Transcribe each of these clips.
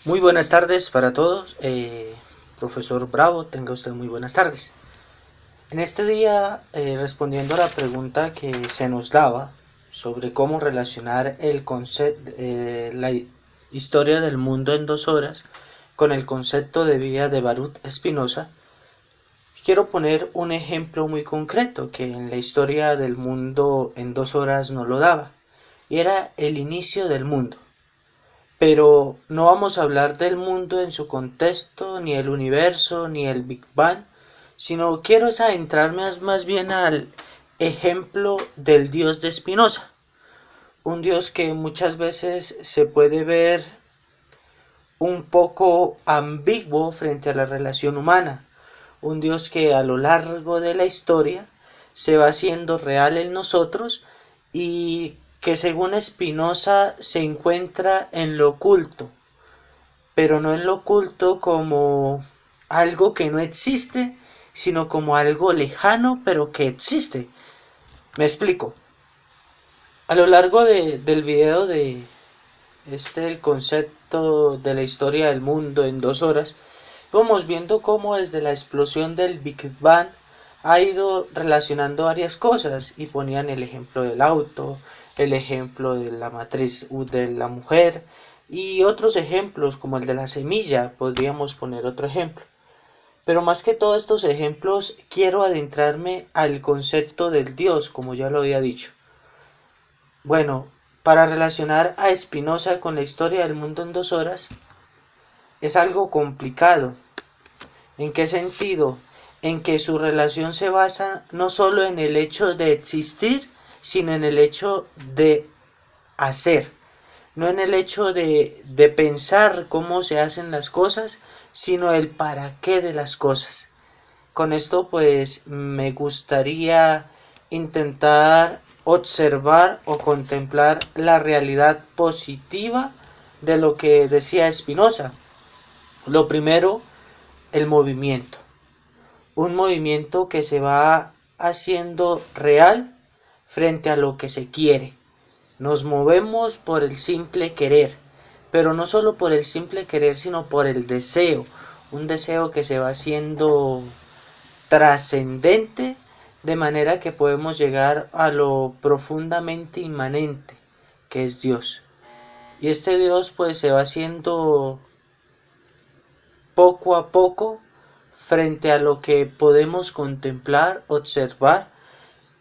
Muy buenas tardes para todos. Profesor Bravo, tenga usted muy buenas tardes. En este día, respondiendo a la pregunta que se nos daba sobre cómo relacionar la historia del mundo en 2 horas con el concepto de vida de Baruch Spinoza, quiero poner un ejemplo muy concreto que en la historia del mundo en 2 horas no lo daba, y era el inicio del mundo. Pero no vamos a hablar del mundo en su contexto, ni el universo, ni el Big Bang, sino quiero es adentrarme más bien al ejemplo del Dios de Spinoza, un Dios que muchas veces se puede ver un poco ambiguo frente a la relación humana, un Dios que a lo largo de la historia se va haciendo real en nosotros y que según Spinoza se encuentra en lo oculto, pero no en lo oculto como algo que no existe, sino como algo lejano, pero que existe. Me explico. A lo largo del video de el concepto de la historia del mundo en 2 horas, vamos viendo cómo desde la explosión del Big Bang ha ido relacionando varias cosas y ponían el ejemplo del auto, el ejemplo de la matriz de la mujer y otros ejemplos como el de la semilla, podríamos poner otro ejemplo. Pero más que todos estos ejemplos, quiero adentrarme al concepto del Dios, como ya lo había dicho. Bueno, para relacionar a Spinoza con la historia del mundo en 2 horas, es algo complicado. ¿En qué sentido? En que su relación se basa no solo en el hecho de existir, sino en el hecho de hacer. No en el hecho de pensar cómo se hacen las cosas, sino el para qué de las cosas. Con esto pues me gustaría intentar observar o contemplar la realidad positiva de lo que decía Spinoza. Lo primero, el movimiento. Un movimiento que se va haciendo real frente a lo que se quiere. Nos movemos por el simple querer, pero no solo por el simple querer, sino por el deseo. Un deseo que se va haciendo trascendente, de manera que podemos llegar a lo profundamente inmanente, que es Dios. Y este Dios pues se va haciendo poco a poco frente a lo que podemos contemplar, observar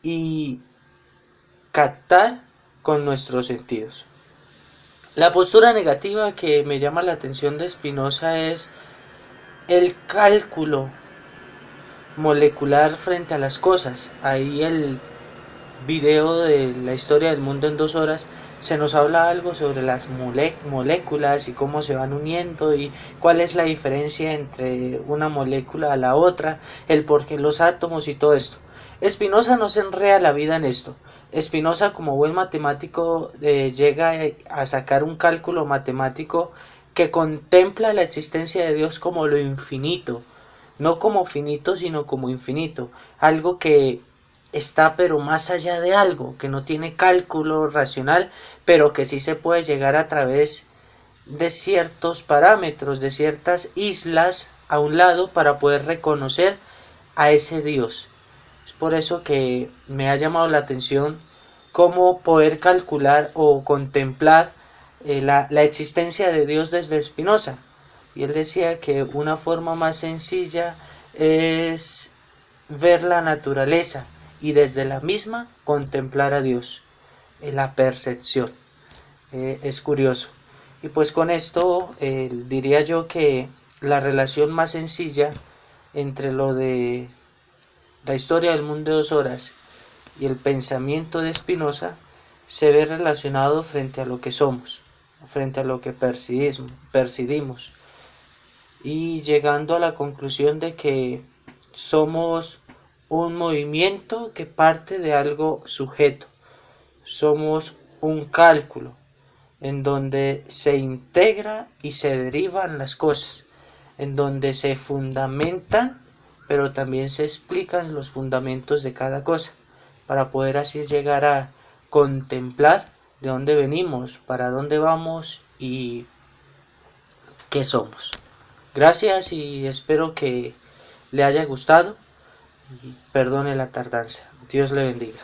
y captar con nuestros sentidos. La postura negativa que me llama la atención de Spinoza es el cálculo molecular frente a las cosas. Ahí el video de la historia del mundo en 2 horas se nos habla algo sobre las moléculas y cómo se van uniendo y cuál es la diferencia entre una molécula a la otra, el por qué los átomos y todo esto. Spinoza no se enreda la vida en esto. Spinoza, como buen matemático, llega a sacar un cálculo matemático que contempla la existencia de Dios como lo infinito, no como finito, sino como infinito, algo que está pero más allá de algo, que no tiene cálculo racional, pero que sí se puede llegar a través de ciertos parámetros, de ciertas islas a un lado para poder reconocer a ese Dios. Es por eso que me ha llamado la atención cómo poder calcular o contemplar la existencia de Dios desde Spinoza. Y él decía que una forma más sencilla es ver la naturaleza y desde la misma contemplar a Dios, la percepción. Es curioso. Y pues con esto diría yo que la relación más sencilla entre lo de la historia del mundo de 2 horas y el pensamiento de Spinoza se ve relacionado frente a lo que somos, frente a lo que percibimos y llegando a la conclusión de que somos un movimiento que parte de algo sujeto, somos un cálculo en donde se integra y se derivan las cosas, en donde se fundamentan, pero también se explican los fundamentos de cada cosa, para poder así llegar a contemplar de dónde venimos, para dónde vamos y qué somos. Gracias y espero que le haya gustado y perdone la tardanza. Dios le bendiga.